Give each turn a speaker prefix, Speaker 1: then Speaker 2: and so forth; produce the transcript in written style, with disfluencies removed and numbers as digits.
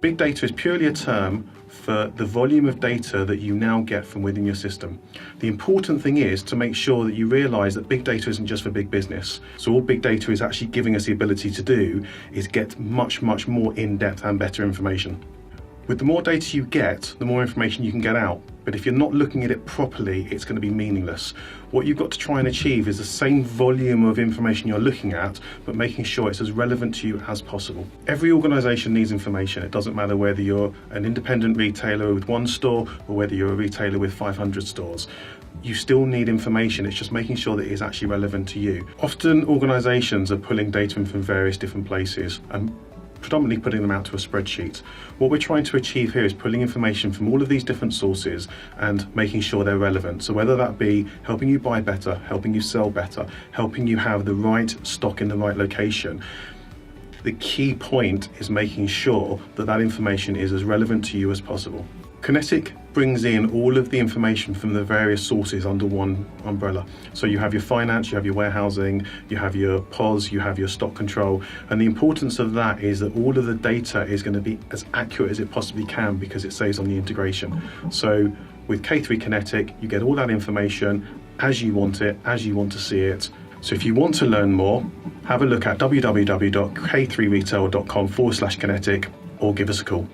Speaker 1: Big data is purely a term for the volume of data that you now get from within your system. The important thing is to make sure that you realise that big data isn't just for big business. So all big data is actually giving us the ability to do is get much more in-depth and better information. With the more data you get, the more information you can get out. But if you're not looking at it properly, it's going to be meaningless. What you've got to try and achieve is the same volume of information you're looking at, but making sure it's as relevant to you as possible. Every organisation needs information. It doesn't matter whether you're an independent retailer with 1 store or whether you're a retailer with 500 stores. You still need information, it's just making sure that it is actually relevant to you. Often organisations are pulling data in from various different places and predominantly putting them out to a spreadsheet. What we're trying to achieve here is pulling information from all of these different sources and making sure they're relevant. So whether that be helping you buy better, helping you sell better, helping you have the right stock in the right location, the key point is making sure that that information is as relevant to you as possible. Kinetic brings in all of the information from the various sources under one umbrella. So you have your finance, you have your warehousing, you have your POS, you have your stock control. And the importance of that is that all of the data is going to be as accurate as it possibly can because it saves on the integration. So with K3 Kinetic, you get all that information as you want it, as you want to see it. So if you want to learn more, have a look at www.k3retail.com/kinetic or give us a call.